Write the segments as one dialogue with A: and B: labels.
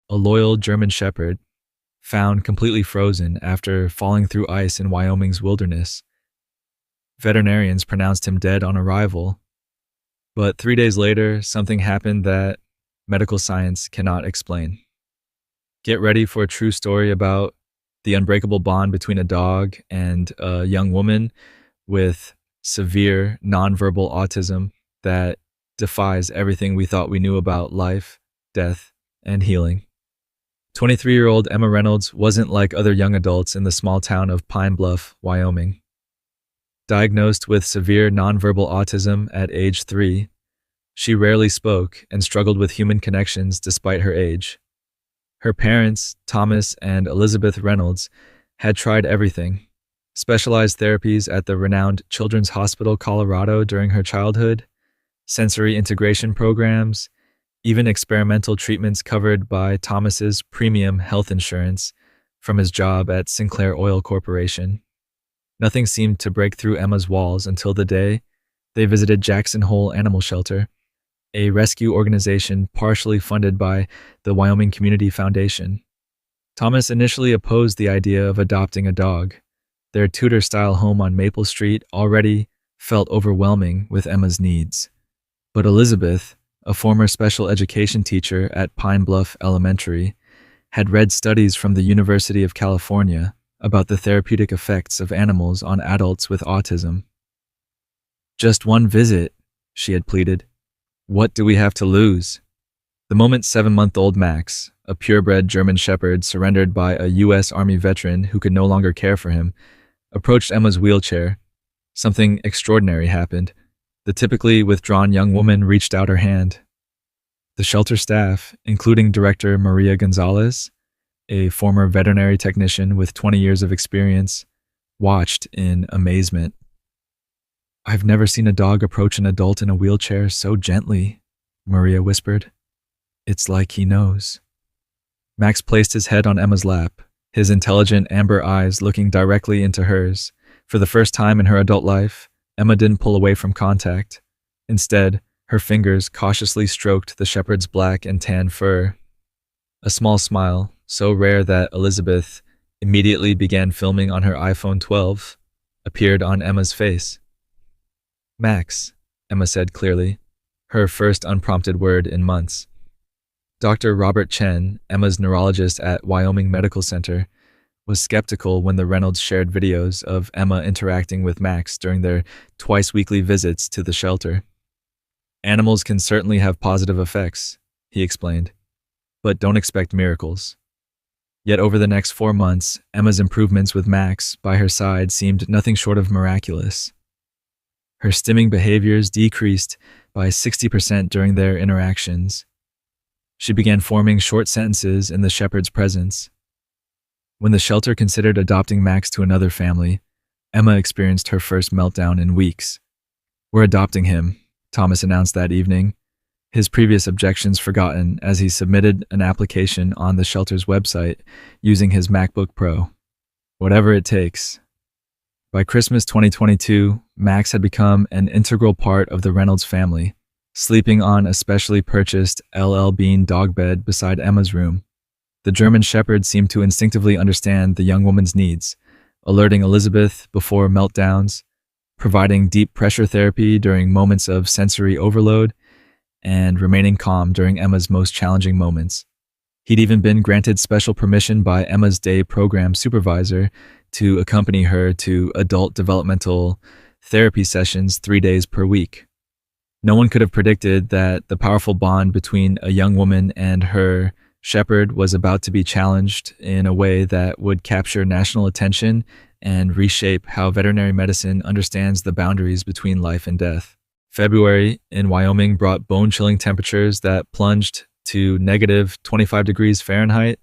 A: a loyal German shepherd, found completely frozen after falling through ice in Wyoming's wilderness. Veterinarians pronounced him dead on arrival, but 3 days later, something happened that medical science cannot explain. Get ready for a true story about the unbreakable bond between a dog and a young woman with severe nonverbal autism that defies everything we thought we knew about life, death, and healing. 23-year-old Emma Reynolds wasn't like other young adults in the small town of Pine Bluff, Wyoming. Diagnosed with severe nonverbal autism at age 3, she rarely spoke and struggled with human connections despite her age. Her parents, Thomas and Elizabeth Reynolds, had tried everything: specialized therapies at the renowned Children's Hospital Colorado during her childhood, sensory integration programs, even experimental treatments covered by Thomas's premium health insurance from his job at Sinclair Oil Corporation. Nothing seemed to break through Emma's walls until the day they visited Jackson Hole Animal Shelter, a rescue organization partially funded by the Wyoming Community Foundation. Thomas initially opposed the idea of adopting a dog. Their Tudor-style home on Maple Street already felt overwhelming with Emma's needs. But Elizabeth, a former special education teacher at Pine Bluff Elementary, had read studies from the University of California about the therapeutic effects of animals on adults with autism. "Just one visit," she had pleaded. "What do we have to lose?" The moment 7-month-old Max, a purebred German shepherd surrendered by a U.S. Army veteran who could no longer care for him, approached Emma's wheelchair, something extraordinary happened. The typically withdrawn young woman reached out her hand. The shelter staff, including Director Maria Gonzalez, a former veterinary technician with 20 years of experience, watched in amazement. "I've never seen a dog approach an adult in a wheelchair so gently," Maria whispered. "It's like he knows." Max placed his head on Emma's lap, his intelligent amber eyes looking directly into hers. For the first time in her adult life, Emma didn't pull away from contact. Instead, her fingers cautiously stroked the shepherd's black and tan fur. A small smile, so rare that Elizabeth immediately began filming on her iPhone 12, appeared on Emma's face. "Max," Emma said clearly, her first unprompted word in months. Dr. Robert Chen, Emma's neurologist at Wyoming Medical Center, was skeptical when the Reynolds shared videos of Emma interacting with Max during their twice-weekly visits to the shelter. "Animals can certainly have positive effects," he explained, "but don't expect miracles." Yet over the next 4 months, Emma's improvements with Max by her side seemed nothing short of miraculous. Her stimming behaviors decreased by 60% during their interactions. She began forming short sentences in the shepherd's presence. When the shelter considered adopting Max to another family, Emma experienced her first meltdown in weeks. "We're adopting him," Thomas announced that evening, his previous objections forgotten as he submitted an application on the shelter's website using his MacBook Pro. "Whatever it takes." By Christmas 2022, Max had become an integral part of the Reynolds family, sleeping on a specially purchased LL Bean dog bed beside Emma's room. The German shepherd seemed to instinctively understand the young woman's needs, alerting Elizabeth before meltdowns, providing deep pressure therapy during moments of sensory overload, and remaining calm during Emma's most challenging moments. He'd even been granted special permission by Emma's day program supervisor to accompany her to adult developmental therapy sessions 3 days per week. No one could have predicted that the powerful bond between a young woman and her shepherd was about to be challenged in a way that would capture national attention and reshape how veterinary medicine understands the boundaries between life and death. February in Wyoming brought bone-chilling temperatures that plunged to negative 25 degrees Fahrenheit,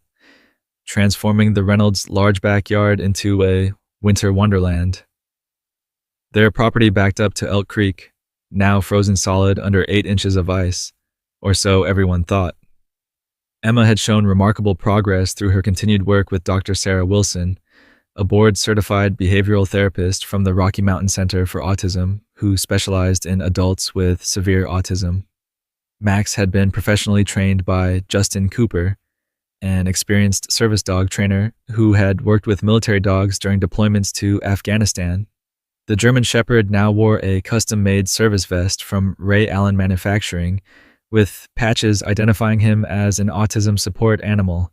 A: transforming the Reynolds' large backyard into a winter wonderland. Their property backed up to Elk Creek, now frozen solid under 8 inches of ice, or so everyone thought. Emma had shown remarkable progress through her continued work with Dr. Sarah Wilson, a board-certified behavioral therapist from the Rocky Mountain Center for Autism who specialized in adults with severe autism. Max had been professionally trained by Justin Cooper, an experienced service dog trainer who had worked with military dogs during deployments to Afghanistan. The German Shepherd now wore a custom-made service vest from Ray Allen Manufacturing, with patches identifying him as an autism support animal.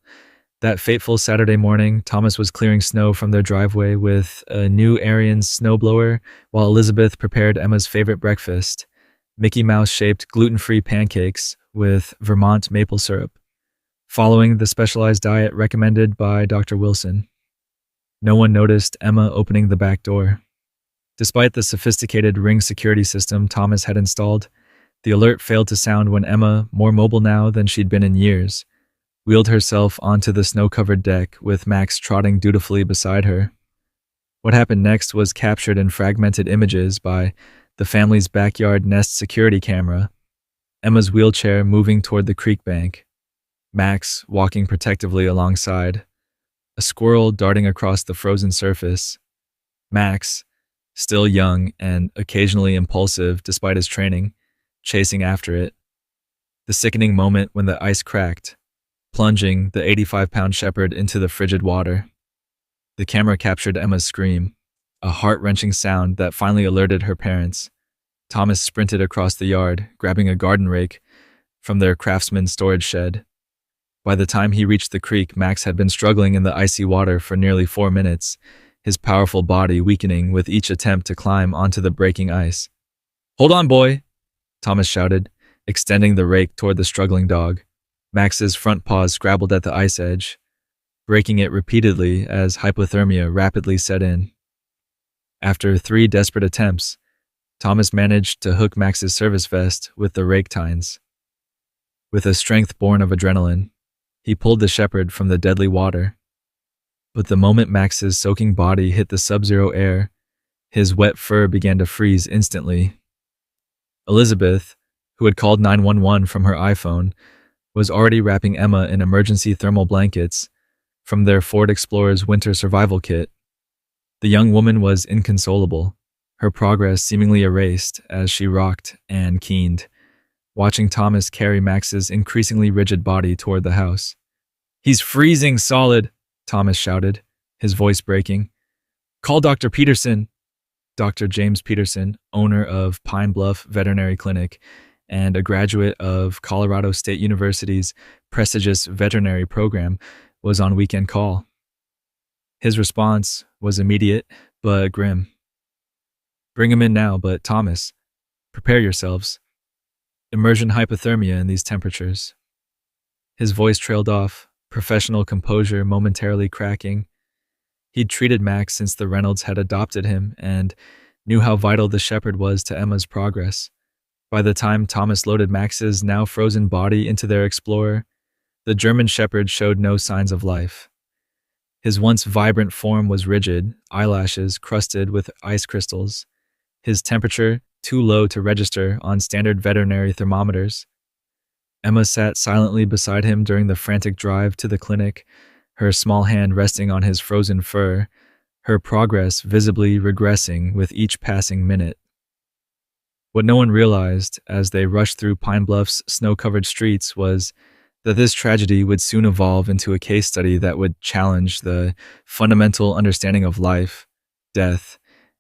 A: That fateful Saturday morning, Thomas was clearing snow from their driveway with a new Ariens snowblower, while Elizabeth prepared Emma's favorite breakfast, Mickey Mouse-shaped gluten-free pancakes with Vermont maple syrup, following the specialized diet recommended by Dr. Wilson. No one noticed Emma opening the back door. Despite the sophisticated Ring security system Thomas had installed, the alert failed to sound when Emma, more mobile now than she'd been in years, wheeled herself onto the snow-covered deck with Max trotting dutifully beside her. What happened next was captured in fragmented images by the family's backyard Nest security camera, Emma's wheelchair moving toward the creek bank, Max walking protectively alongside, a squirrel darting across the frozen surface, Max, still young and occasionally impulsive despite his training, chasing after it. The sickening moment when the ice cracked, plunging the 85-pound shepherd into the frigid water. The camera captured Emma's scream, a heart-wrenching sound that finally alerted her parents. Thomas sprinted across the yard, grabbing a garden rake from their craftsman storage shed. By the time he reached the creek, Max had been struggling in the icy water for nearly 4 minutes, his powerful body weakening with each attempt to climb onto the breaking ice. "Hold on, boy," Thomas shouted, extending the rake toward the struggling dog. Max's front paws scrabbled at the ice edge, breaking it repeatedly as hypothermia rapidly set in. After 3 desperate attempts, Thomas managed to hook Max's service vest with the rake tines. With a strength born of adrenaline, he pulled the shepherd from the deadly water. But the moment Max's soaking body hit the sub-zero air, his wet fur began to freeze instantly. Elizabeth, who had called 911 from her iPhone, was already wrapping Emma in emergency thermal blankets from their Ford Explorer's winter survival kit. The young woman was inconsolable, her progress seemingly erased as she rocked and keened, watching Thomas carry Max's increasingly rigid body toward the house. "He's freezing solid," Thomas shouted, his voice breaking. "Call Dr. Peterson." Dr. James Peterson, owner of Pine Bluff Veterinary Clinic and a graduate of Colorado State University's prestigious veterinary program, was on weekend call. His response was immediate but grim. "Bring him in now, but Thomas, prepare yourselves. Immersion hypothermia in these temperatures." His voice trailed off, professional composure momentarily cracking. He'd treated Max since the Reynolds had adopted him and knew how vital the shepherd was to Emma's progress. By the time Thomas loaded Max's now frozen body into their Explorer, the German shepherd showed no signs of life. His once vibrant form was rigid, eyelashes crusted with ice crystals, his temperature too low to register on standard veterinary thermometers. Emma sat silently beside him during the frantic drive to the clinic, her small hand resting on his frozen fur, her progress visibly regressing with each passing minute. What no one realized as they rushed through Pine Bluff's snow-covered streets was that this tragedy would soon evolve into a case study that would challenge the fundamental understanding of life, death,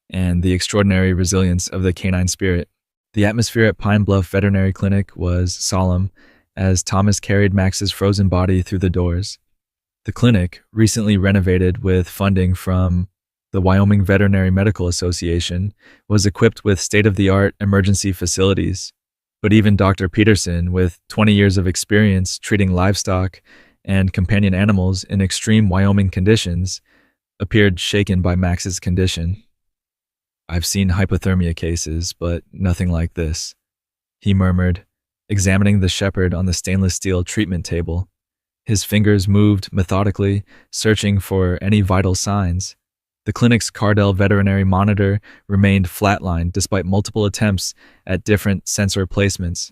A: and the extraordinary resilience of the canine spirit. The atmosphere at Pine Bluff Veterinary Clinic was solemn as Thomas carried Max's frozen body through the doors. The clinic, recently renovated with funding from the Wyoming Veterinary Medical Association, was equipped with state-of-the-art emergency facilities. But even Dr. Peterson, with 20 years of experience treating livestock and companion animals in extreme Wyoming conditions, appeared shaken by Max's condition. "I've seen hypothermia cases, but nothing like this," he murmured, examining the shepherd on the stainless steel treatment table. His fingers moved methodically, searching for any vital signs. The clinic's Cardell veterinary monitor remained flatlined despite multiple attempts at different sensor placements.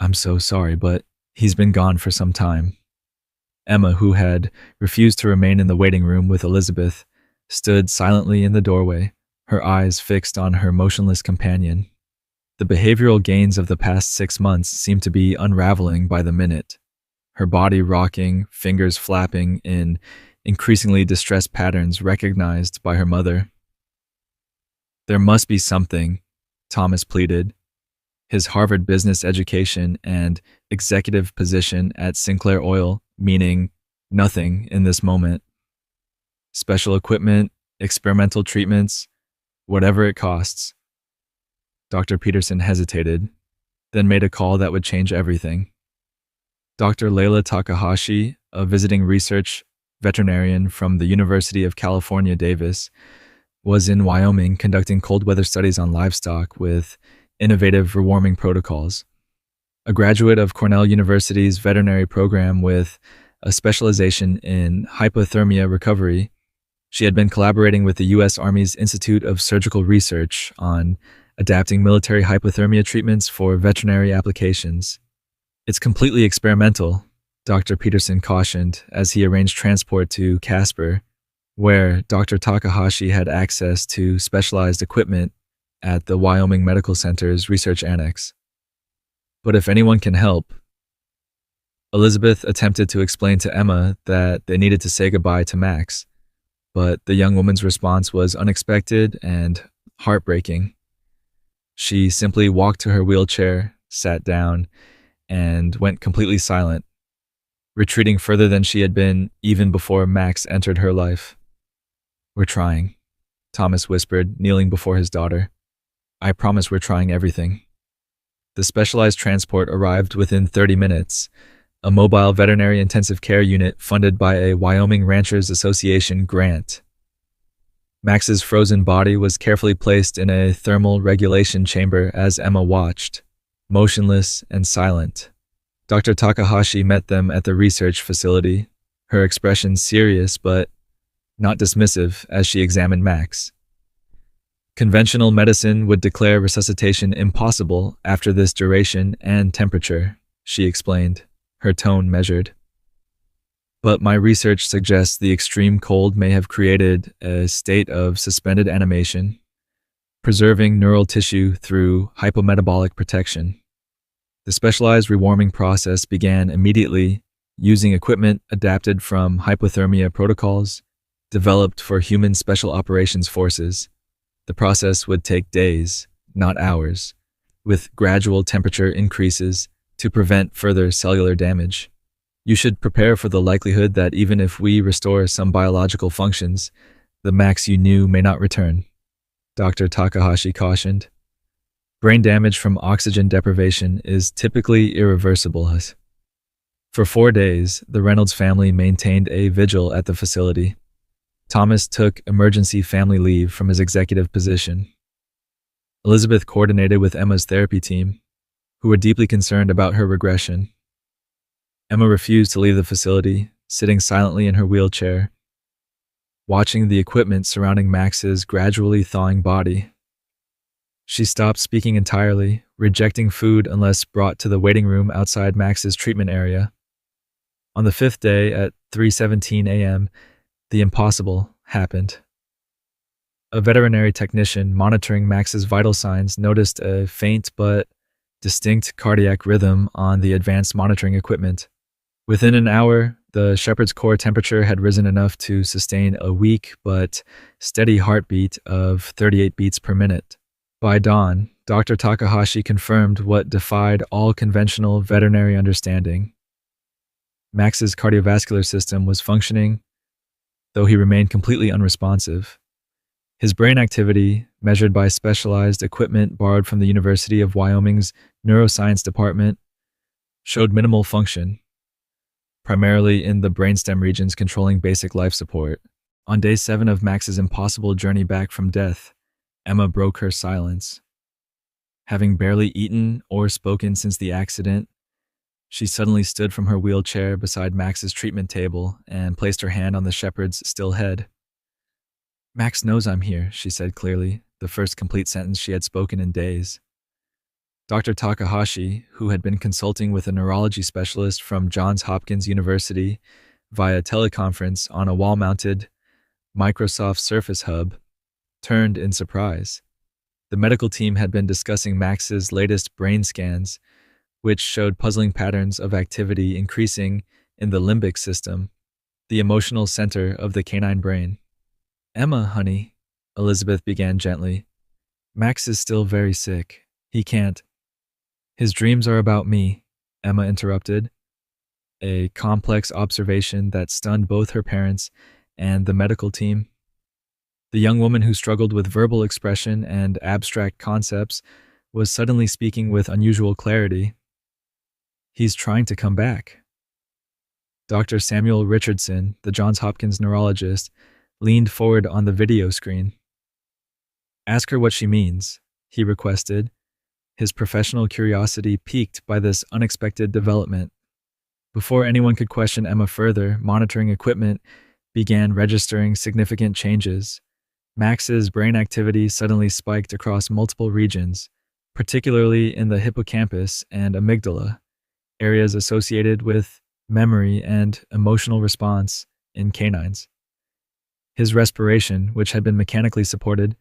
A: "I'm so sorry, but he's been gone for some time." Emma, who had refused to remain in the waiting room with Elizabeth, stood silently in the doorway, her eyes fixed on her motionless companion. The behavioral gains of the past 6 months seemed to be unraveling by the minute. her body rocking, fingers flapping in increasingly distressed patterns recognized by her mother. "There must be something," Thomas pleaded. His Harvard business education and executive position at Sinclair Oil meaning nothing in this moment. Special equipment, experimental treatments, whatever it costs. Dr. Peterson hesitated, then made a call that would change everything. Dr. Leila Takahashi, a visiting research veterinarian from the University of California, Davis, was in Wyoming conducting cold weather studies on livestock with innovative rewarming protocols. A graduate of Cornell University's veterinary program with a specialization in hypothermia recovery, she had been collaborating with the U.S. Army's Institute of Surgical Research on adapting military hypothermia treatments for veterinary applications. "It's completely experimental," Dr. Peterson cautioned as he arranged transport to Casper, where Dr. Takahashi had access to specialized equipment at the Wyoming Medical Center's research annex. "But if anyone can help..." Elizabeth attempted to explain to Emma that they needed to say goodbye to Max, but the young woman's response was unexpected and heartbreaking. She simply walked to her wheelchair, sat down, and went completely silent, retreating further than she had been even before Max entered her life. "We're trying," Thomas whispered, kneeling before his daughter. "I promise we're trying everything." The specialized transport arrived within 30 minutes, a mobile veterinary intensive care unit funded by a Wyoming Ranchers Association grant. Max's frozen body was carefully placed in a thermal regulation chamber as Emma watched, motionless and silent. Dr. Takahashi met them at the research facility, her expression serious but not dismissive as she examined Max. Conventional medicine would declare resuscitation impossible after this duration and temperature, she explained, her tone measured. "But my research suggests the extreme cold may have created a state of suspended animation, preserving neural tissue through hypometabolic protection." The specialized rewarming process began immediately using equipment adapted from hypothermia protocols developed for human special operations forces. The process would take days, not hours, with gradual temperature increases to prevent further cellular damage. "You should prepare for the likelihood that even if we restore some biological functions, the Max you knew may not return," Dr. Takahashi cautioned. "Brain damage from oxygen deprivation is typically irreversible." For 4 days, the Reynolds family maintained a vigil at the facility. Thomas took emergency family leave from his executive position. Elizabeth coordinated with Emma's therapy team, who were deeply concerned about her regression. Emma refused to leave the facility, sitting silently in her wheelchair, watching the equipment surrounding Max's gradually thawing body. She stopped speaking entirely, rejecting food unless brought to the waiting room outside Max's treatment area. On the 5th day at 3:17 a.m., the impossible happened. A veterinary technician monitoring Max's vital signs noticed a faint but distinct cardiac rhythm on the advanced monitoring equipment. Within an hour, the shepherd's core temperature had risen enough to sustain a weak but steady heartbeat of 38 beats per minute. By dawn, Dr. Takahashi confirmed what defied all conventional veterinary understanding. Max's cardiovascular system was functioning, though he remained completely unresponsive. His brain activity, measured by specialized equipment borrowed from the University of Wyoming's neuroscience department, showed minimal function, primarily in the brainstem regions controlling basic life support. On day 7 of Max's impossible journey back from death, Emma broke her silence. Having barely eaten or spoken since the accident, she suddenly stood from her wheelchair beside Max's treatment table and placed her hand on the shepherd's still head. "Max knows I'm here," she said clearly, the first complete sentence she had spoken in days. Dr. Takahashi, who had been consulting with a neurology specialist from Johns Hopkins University via teleconference on a wall-mounted Microsoft Surface hub, turned in surprise. The medical team had been discussing Max's latest brain scans which showed puzzling patterns of activity increasing in the limbic system, the emotional center of the canine brain. "Emma, honey," Elizabeth began gently. "Max is still very sick. He can't." "His dreams are about me," Emma interrupted, a complex observation that stunned both her parents and the medical team. The young woman who struggled with verbal expression and abstract concepts was suddenly speaking with unusual clarity. "He's trying to come back." Dr. Samuel Richardson, the Johns Hopkins neurologist, leaned forward on the video screen. "Ask her what she means," he requested, his professional curiosity piqued by this unexpected development. Before anyone could question Emma further, monitoring equipment began registering significant changes. Max's brain activity suddenly spiked across multiple regions, particularly in the hippocampus and amygdala, areas associated with memory and emotional response in canines. His respiration, which had been mechanically supported,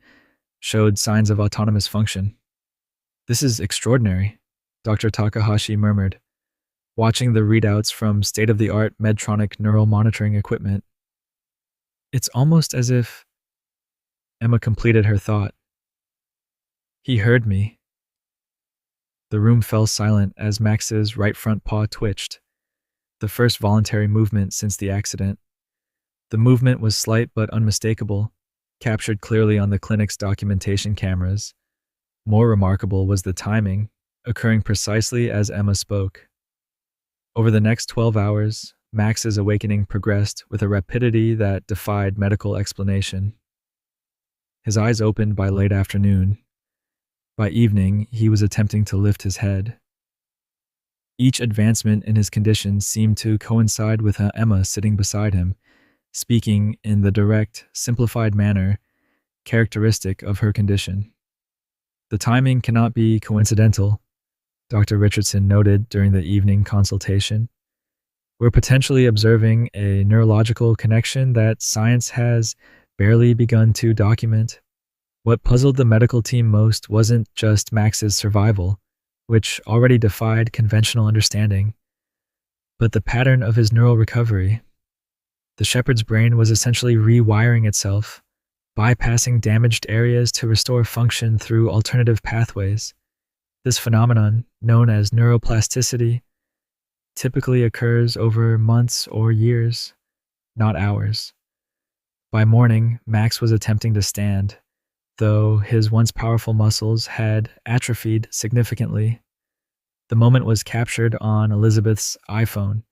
A: showed signs of autonomous function. "This is extraordinary," Dr. Takahashi murmured, watching the readouts from state-of-the-art Medtronic neural monitoring equipment. "It's almost as if—" Emma completed her thought. "He heard me." The room fell silent as Max's right front paw twitched, the first voluntary movement since the accident. The movement was slight but unmistakable, captured clearly on the clinic's documentation cameras. More remarkable was the timing, occurring precisely as Emma spoke. Over the next 12 hours, Max's awakening progressed with a rapidity that defied medical explanation. His eyes opened by late afternoon. By evening, he was attempting to lift his head. Each advancement in his condition seemed to coincide with Emma sitting beside him, speaking in the direct, simplified manner characteristic of her condition. "The timing cannot be coincidental," Dr. Richardson noted during the evening consultation. "We're potentially observing a neurological connection that science has barely begun to document." What puzzled the medical team most wasn't just Max's survival, which already defied conventional understanding, but the pattern of his neural recovery. The shepherd's brain was essentially rewiring itself, bypassing damaged areas to restore function through alternative pathways. This phenomenon, known as neuroplasticity, typically occurs over months or years, not hours. By morning, Max was attempting to stand, though his once powerful muscles had atrophied significantly. The moment was captured on Elizabeth's iPhone,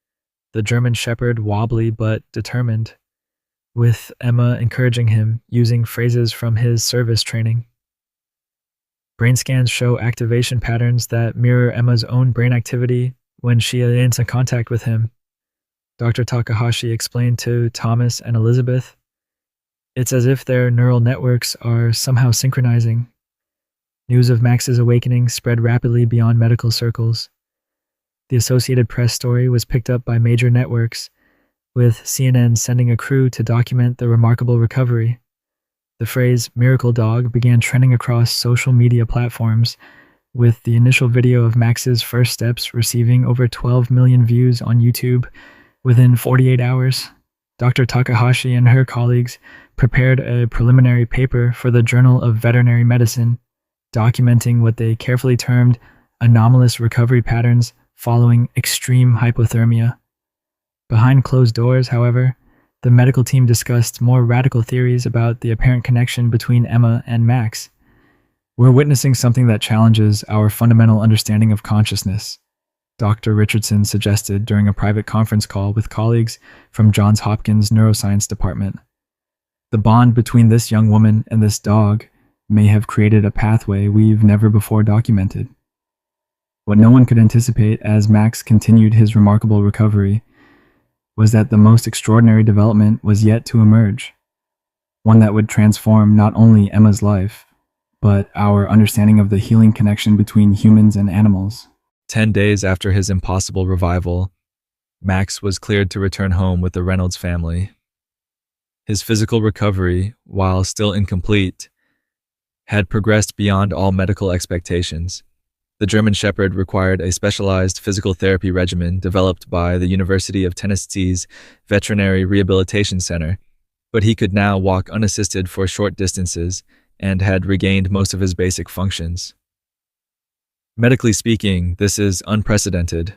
A: the German shepherd wobbly but determined, with Emma encouraging him using phrases from his service training. Brain scans show activation patterns that mirror Emma's own brain activity when she is in contact with him, Dr. Takahashi explained to Thomas and Elizabeth. "It's as if their neural networks are somehow synchronizing." News of Max's awakening spread rapidly beyond medical circles. The Associated Press story was picked up by major networks, with CNN sending a crew to document the remarkable recovery. The phrase "miracle dog" began trending across social media platforms, with the initial video of Max's first steps receiving over 12 million views on YouTube within 48 hours. Dr. Takahashi and her colleagues prepared a preliminary paper for the Journal of Veterinary Medicine, documenting what they carefully termed anomalous recovery patterns following extreme hypothermia. Behind closed doors, however, the medical team discussed more radical theories about the apparent connection between Emma and Max. "We're witnessing something that challenges our fundamental understanding of consciousness," Dr. Richardson suggested during a private conference call with colleagues from Johns Hopkins Neuroscience Department. "The bond between this young woman and this dog may have created a pathway we've never before documented." What no one could anticipate as Max continued his remarkable recovery was that the most extraordinary development was yet to emerge, one that would transform not only Emma's life, but our understanding of the healing connection between humans and animals. 10 days after his impossible revival, Max was cleared to return home with the Reynolds family. His physical recovery, while still incomplete, had progressed beyond all medical expectations. The German Shepherd required a specialized physical therapy regimen developed by the University of Tennessee's Veterinary Rehabilitation Center, but he could now walk unassisted for short distances and had regained most of his basic functions. Medically speaking, this is unprecedented,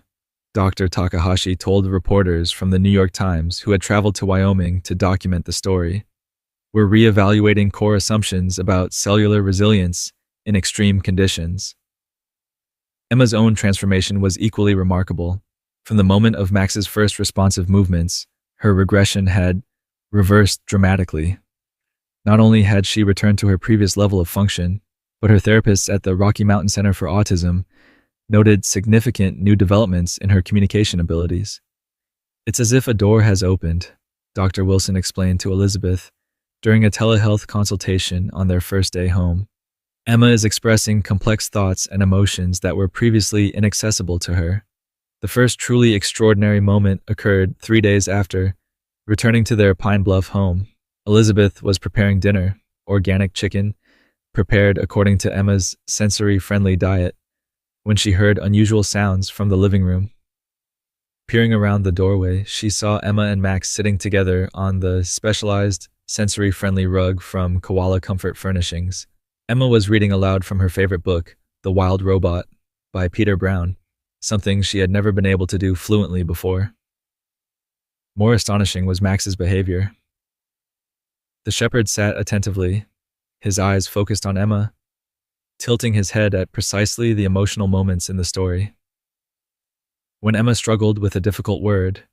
A: Dr. Takahashi told reporters from the New York Times who had traveled to Wyoming to document the story. We're reevaluating core assumptions about cellular resilience in extreme conditions. Emma's own transformation was equally remarkable. From the moment of Max's first responsive movements, her regression had reversed dramatically. Not only had she returned to her previous level of function, but her therapists at the Rocky Mountain Center for Autism noted significant new developments in her communication abilities. It's as if a door has opened, Dr. Wilson explained to Elizabeth during a telehealth consultation on their first day home. Emma is expressing complex thoughts and emotions that were previously inaccessible to her. The first truly extraordinary moment occurred 3 days after returning to their Pine Bluff home. Elizabeth was preparing dinner, organic chicken, prepared according to Emma's sensory-friendly diet, when she heard unusual sounds from the living room. Peering around the doorway, she saw Emma and Max sitting together on the specialized sensory-friendly rug from Koala Comfort Furnishings. Emma was reading aloud from her favorite book, The Wild Robot, by Peter Brown, something she had never been able to do fluently before. More astonishing was Max's behavior. The shepherd sat attentively, his eyes focused on Emma, tilting his head at precisely the emotional moments in the story. When Emma struggled with a difficult word,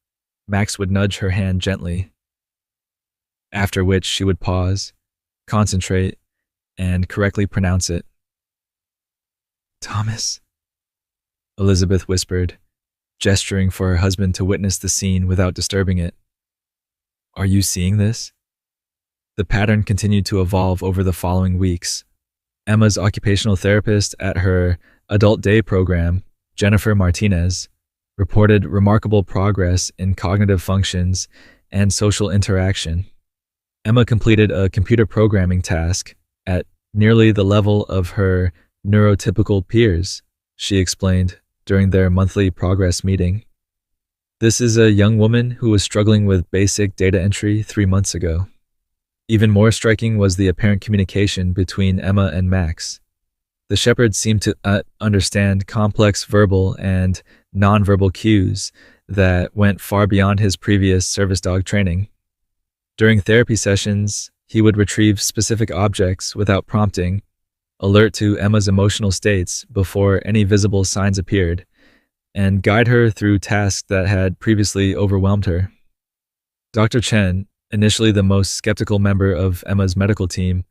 A: Max would nudge her hand gently, after which she would pause, concentrate, and correctly pronounce it. "Thomas," Elizabeth whispered, gesturing for her husband to witness the scene without disturbing it. "Are you seeing this?" The pattern continued to evolve over the following weeks. Emma's occupational therapist at her adult day program, Jennifer Martinez, reported remarkable progress in cognitive functions and social interaction. Emma completed a computer programming task at nearly the level of her neurotypical peers, she explained during their monthly progress meeting. This is a young woman who was struggling with basic data entry 3 months ago. Even more striking was the apparent communication between Emma and Max. The shepherd seemed to understand complex verbal and nonverbal cues that went far beyond his previous service dog training. During therapy sessions, he would retrieve specific objects without prompting, alert to Emma's emotional states before any visible signs appeared, and guide her through tasks that had previously overwhelmed her. Dr. Chen, initially the most skeptical member of Emma's medical team,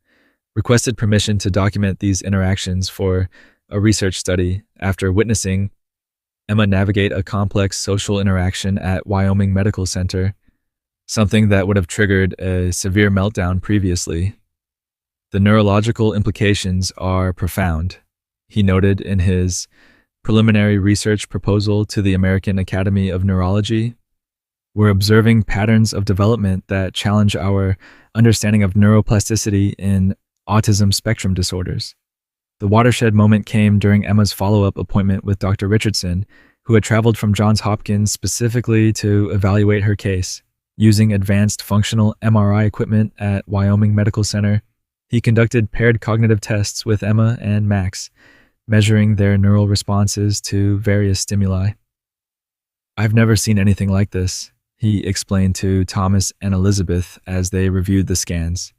A: requested permission to document these interactions for a research study after witnessing Emma navigate a complex social interaction at Wyoming Medical Center, something that would have triggered a severe meltdown previously. "The neurological implications are profound," he noted in his preliminary research proposal to the American Academy of Neurology. "We're observing patterns of development that challenge our understanding of neuroplasticity in autism spectrum disorders." The watershed moment came during Emma's follow-up appointment with Dr. Richardson, who had traveled from Johns Hopkins specifically to evaluate her case. Using advanced functional MRI equipment at Wyoming Medical Center, he conducted paired cognitive tests with Emma and Max, measuring their neural responses to various stimuli. "I've never seen anything like this," he explained to Thomas and Elizabeth as they reviewed the scans.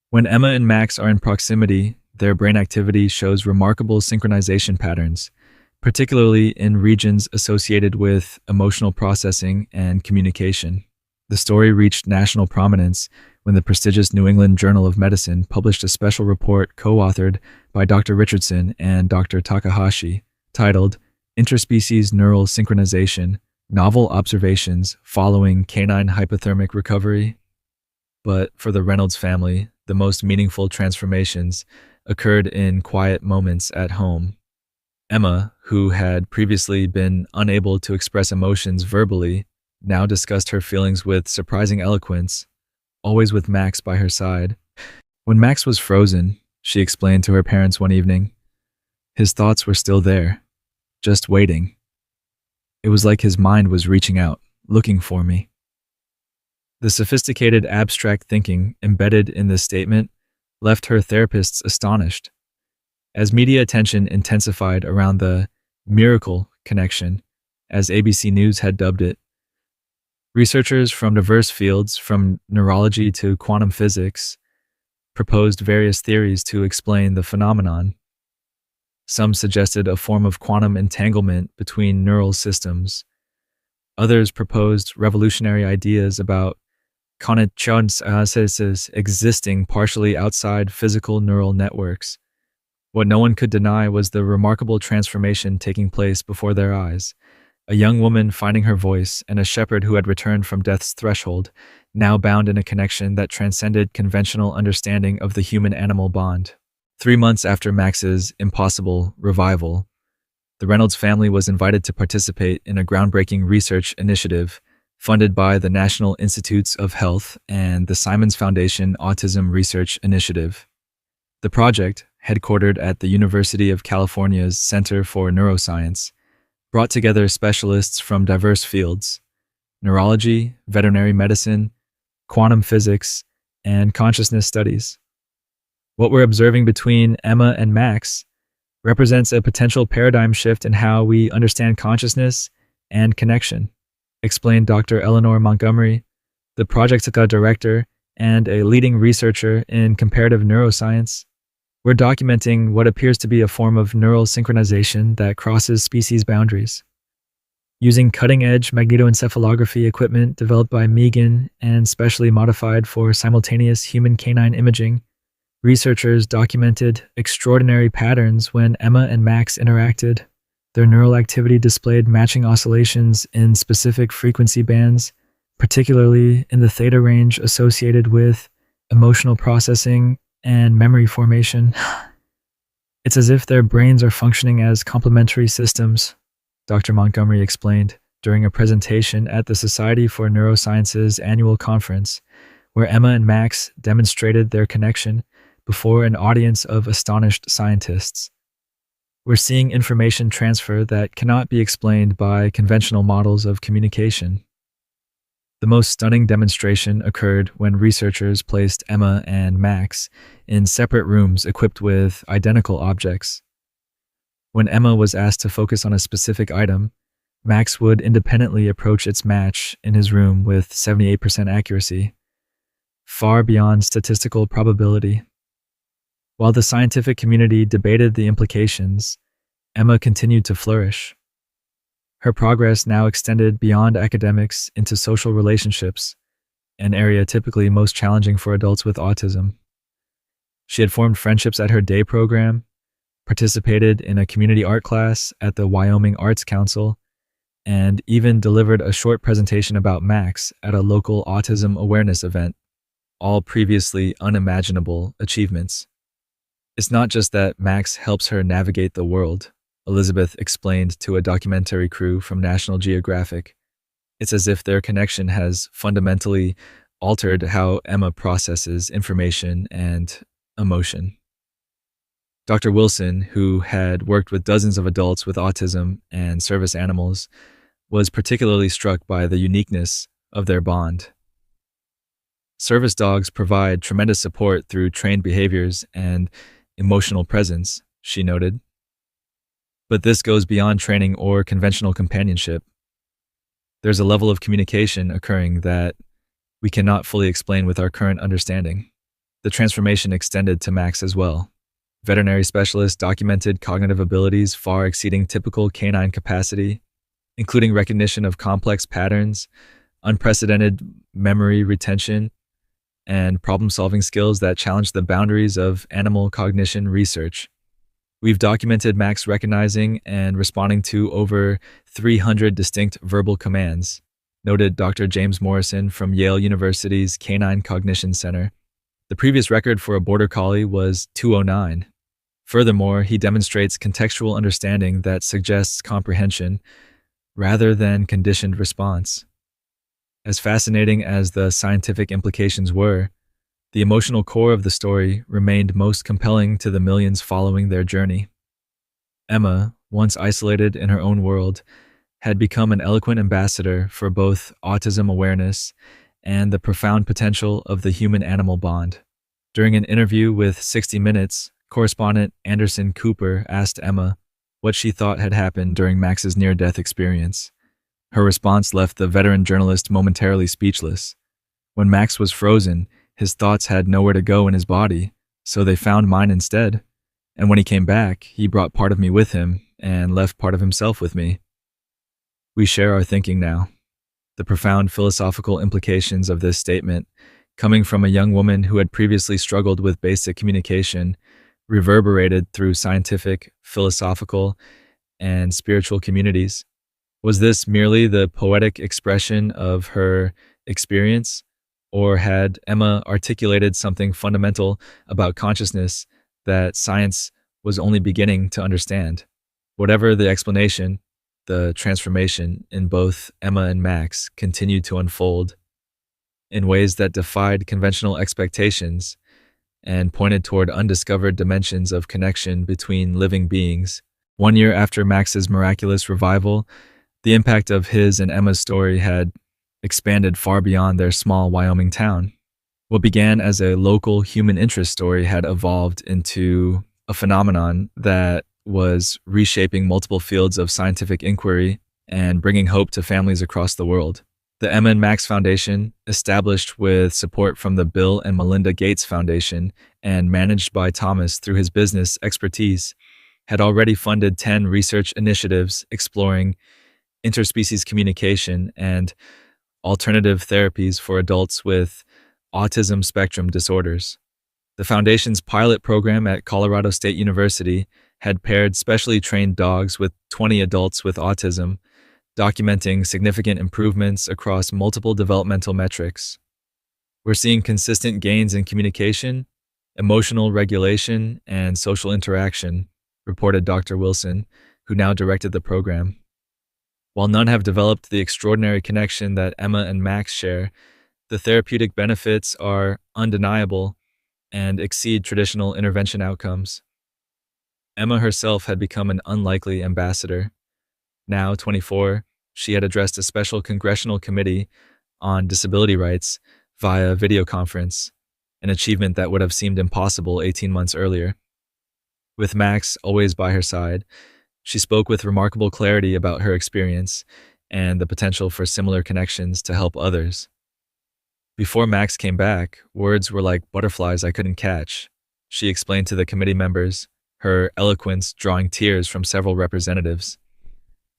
A: "When Emma and Max are in proximity, their brain activity shows remarkable synchronization patterns, particularly in regions associated with emotional processing and communication." The story reached national prominence when the prestigious New England Journal of Medicine published a special report co-authored by Dr. Richardson and Dr. Takahashi, titled "Interspecies Neural Synchronization: Novel Observations Following Canine Hypothermic Recovery." But for the Reynolds family, the most meaningful transformations occurred in quiet moments at home. Emma, who had previously been unable to express emotions verbally, now discussed her feelings with surprising eloquence, always with Max by her side. When Max was frozen, she explained to her parents one evening, his thoughts were still there, just waiting. It was like his mind was reaching out, looking for me. The sophisticated abstract thinking embedded in this statement left her therapists astonished. As media attention intensified around the miracle connection, as ABC News had dubbed it, researchers from diverse fields, from neurology to quantum physics, proposed various theories to explain the phenomenon. Some suggested a form of quantum entanglement between neural systems. Others proposed revolutionary ideas about connections existing partially outside physical neural networks. What no one could deny was the remarkable transformation taking place before their eyes. A young woman finding her voice, and a shepherd who had returned from death's threshold, now bound in a connection that transcended conventional understanding of the human-animal bond. 3 months after Max's impossible revival, the Reynolds family was invited to participate in a groundbreaking research initiative funded by the National Institutes of Health and the Simons Foundation Autism Research Initiative. The project, headquartered at the University of California's Center for Neuroscience, brought together specialists from diverse fields: neurology, veterinary medicine, quantum physics, and consciousness studies. What we're observing between Emma and Max represents a potential paradigm shift in how we understand consciousness and connection, explained Dr. Eleanor Montgomery, the project's director and a leading researcher in comparative neuroscience. We're documenting what appears to be a form of neural synchronization that crosses species boundaries. Using cutting-edge magnetoencephalography equipment developed by Megan and specially modified for simultaneous human canine imaging, researchers documented extraordinary patterns when Emma and Max interacted. Their neural activity displayed matching oscillations in specific frequency bands, particularly in the theta range associated with emotional processing and memory formation. It's as if their brains are functioning as complementary systems, Dr. Montgomery explained during a presentation at the Society for Neuroscience's annual conference, where Emma and Max demonstrated their connection before an audience of astonished scientists. We're seeing information transfer that cannot be explained by conventional models of communication. The most stunning demonstration occurred when researchers placed Emma and Max in separate rooms equipped with identical objects. When Emma was asked to focus on a specific item, Max would independently approach its match in his room with 78% accuracy, far beyond statistical probability. While the scientific community debated the implications, Emma continued to flourish. Her progress now extended beyond academics into social relationships, an area typically most challenging for adults with autism. She had formed friendships at her day program, participated in a community art class at the Wyoming Arts Council, and even delivered a short presentation about Max at a local autism awareness event, all previously unimaginable achievements. It's not just that Max helps her navigate the world, Elizabeth explained to a documentary crew from National Geographic. It's as if their connection has fundamentally altered how Emma processes information and emotion. Dr. Wilson, who had worked with dozens of adults with autism and service animals, was particularly struck by the uniqueness of their bond. Service dogs provide tremendous support through trained behaviors and emotional presence, she noted. But this goes beyond training or conventional companionship. There's a level of communication occurring that we cannot fully explain with our current understanding. The transformation extended to Max as well. Veterinary specialists documented cognitive abilities far exceeding typical canine capacity, including recognition of complex patterns, unprecedented memory retention, and problem-solving skills that challenge the boundaries of animal cognition research. We've documented Max recognizing and responding to over 300 distinct verbal commands, noted Dr. James Morrison from Yale University's Canine Cognition Center. The previous record for a border collie was 209. Furthermore, he demonstrates contextual understanding that suggests comprehension rather than conditioned response. As fascinating as the scientific implications were, the emotional core of the story remained most compelling to the millions following their journey. Emma, once isolated in her own world, had become an eloquent ambassador for both autism awareness and the profound potential of the human-animal bond. During an interview with 60 Minutes, correspondent Anderson Cooper asked Emma what she thought had happened during Max's near-death experience. Her response left the veteran journalist momentarily speechless. When Max was frozen, his thoughts had nowhere to go in his body, so they found mine instead. And when he came back, he brought part of me with him and left part of himself with me. We share our thinking now. The profound philosophical implications of this statement, coming from a young woman who had previously struggled with basic communication, reverberated through scientific, philosophical, and spiritual communities. Was this merely the poetic expression of her experience, or had Emma articulated something fundamental about consciousness that science was only beginning to understand? Whatever the explanation, the transformation in both Emma and Max continued to unfold in ways that defied conventional expectations and pointed toward undiscovered dimensions of connection between living beings. 1 year after Max's miraculous revival, the impact of his and Emma's story had expanded far beyond their small Wyoming town. What began as a local human interest story had evolved into a phenomenon that was reshaping multiple fields of scientific inquiry and bringing hope to families across the world. The Emma and Max Foundation, established with support from the Bill and Melinda Gates Foundation and managed by Thomas through his business expertise, had already funded 10 research initiatives exploring interspecies communication and alternative therapies for adults with autism spectrum disorders. The foundation's pilot program at Colorado State University had paired specially trained dogs with 20 adults with autism, documenting significant improvements across multiple developmental metrics. We're seeing consistent gains in communication, emotional regulation, and social interaction, reported Dr. Wilson, who now directed the program. While none have developed the extraordinary connection that Emma and Max share, the therapeutic benefits are undeniable and exceed traditional intervention outcomes. Emma herself had become an unlikely ambassador. Now 24, she had addressed a special congressional committee on disability rights via video conference, an achievement that would have seemed impossible 18 months earlier. With Max always by her side, she spoke with remarkable clarity about her experience and the potential for similar connections to help others. Before Max came back, words were like butterflies I couldn't catch, she explained to the committee members, her eloquence drawing tears from several representatives.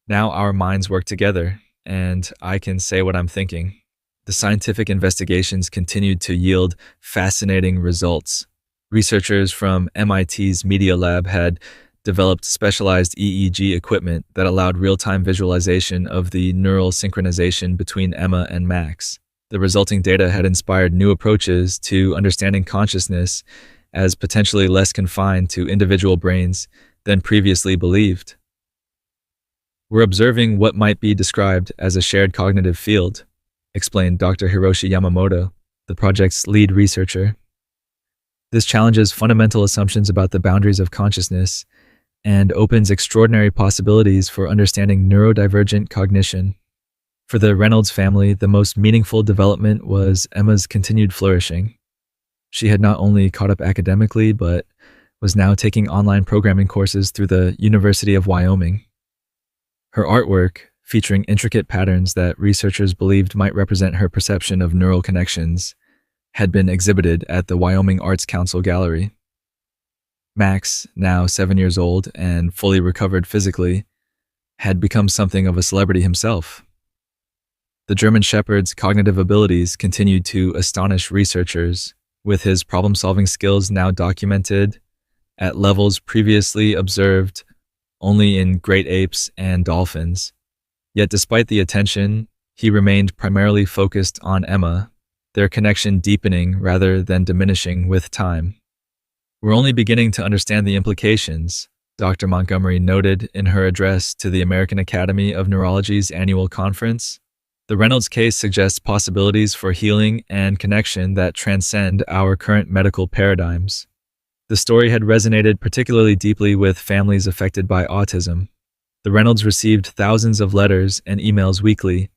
A: Now our minds work together, and I can say what I'm thinking. The scientific investigations continued to yield fascinating results. Researchers from MIT's Media Lab had developed specialized EEG equipment that allowed real-time visualization of the neural synchronization between Emma and Max. The resulting data had inspired new approaches to understanding consciousness as potentially less confined to individual brains than previously believed. We're observing what might be described as a shared cognitive field, explained Dr. Hiroshi Yamamoto, the project's lead researcher. This challenges fundamental assumptions about the boundaries of consciousness and opens extraordinary possibilities for understanding neurodivergent cognition. For the Reynolds family, the most meaningful development was Emma's continued flourishing. She had not only caught up academically, but was now taking online programming courses through the University of Wyoming. Her artwork, featuring intricate patterns that researchers believed might represent her perception of neural connections, had been exhibited at the Wyoming Arts Council Gallery. Max, now 7 years old and fully recovered physically, had become something of a celebrity himself. The German Shepherd's cognitive abilities continued to astonish researchers, with his problem-solving skills now documented at levels previously observed only in great apes and dolphins. Yet despite the attention, he remained primarily focused on Emma, their connection deepening rather than diminishing with time. We're only beginning to understand the implications, Dr. Montgomery noted in her address to the American Academy of Neurology's annual conference. The Reynolds case suggests possibilities for healing and connection that transcend our current medical paradigms. The story had resonated particularly deeply with families affected by autism. The Reynolds received thousands of letters and emails weekly,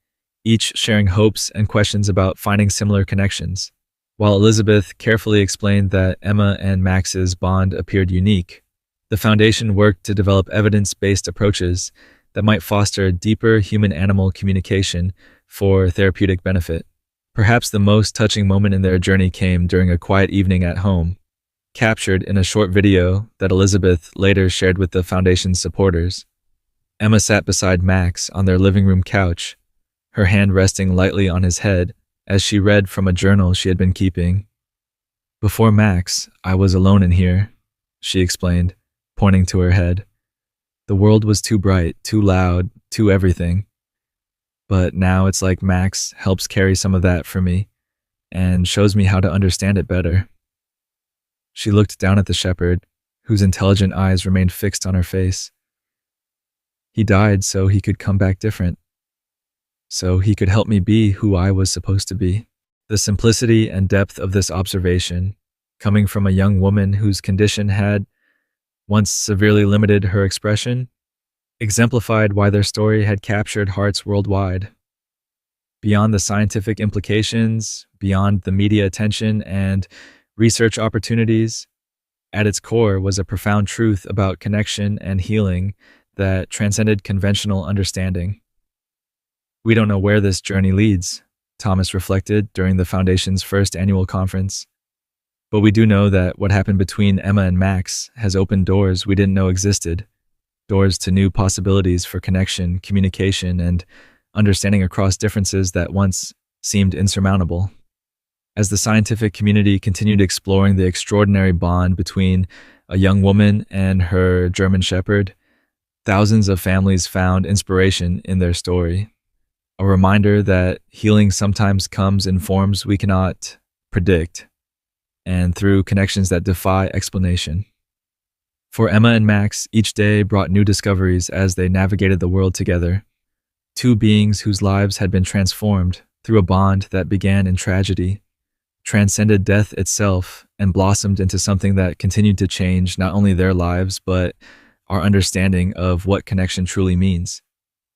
A: each sharing hopes and questions about finding similar connections. While Elizabeth carefully explained that Emma and Max's bond appeared unique, the Foundation worked to develop evidence-based approaches that might foster deeper human-animal communication for therapeutic benefit. Perhaps the most touching moment in their journey came during a quiet evening at home, captured in a short video that Elizabeth later shared with the Foundation's supporters. Emma sat beside Max on their living room couch, her hand resting lightly on his head as she read from a journal she had been keeping. "Before Max, I was alone in here," she explained, pointing to her head. "The world was too bright, too loud, too everything. But now it's like Max helps carry some of that for me and shows me how to understand it better." She looked down at the shepherd, whose intelligent eyes remained fixed on her face. "He died so he could come back different, so he could help me be who I was supposed to be." The simplicity and depth of this observation, coming from a young woman whose condition had once severely limited her expression, exemplified why their story had captured hearts worldwide. Beyond the scientific implications, beyond the media attention and research opportunities, at its core was a profound truth about connection and healing that transcended conventional understanding. "We don't know where this journey leads," Thomas reflected during the Foundation's first annual conference. "But we do know that what happened between Emma and Max has opened doors we didn't know existed, doors to new possibilities for connection, communication, and understanding across differences that once seemed insurmountable." As the scientific community continued exploring the extraordinary bond between a young woman and her German shepherd, thousands of families found inspiration in their story. A reminder that healing sometimes comes in forms we cannot predict, and through connections that defy explanation. For Emma and Max, each day brought new discoveries as they navigated the world together. Two beings whose lives had been transformed through a bond that began in tragedy, transcended death itself, and blossomed into something that continued to change not only their lives, but our understanding of what connection truly means.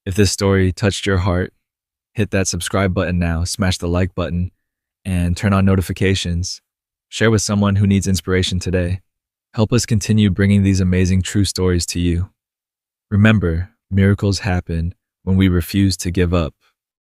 A: If this story touched your heart, hit that subscribe button now, smash the like button, and turn on notifications. Share with someone who needs inspiration today. Help us continue bringing these amazing true stories to you. Remember, miracles happen when we refuse to give up.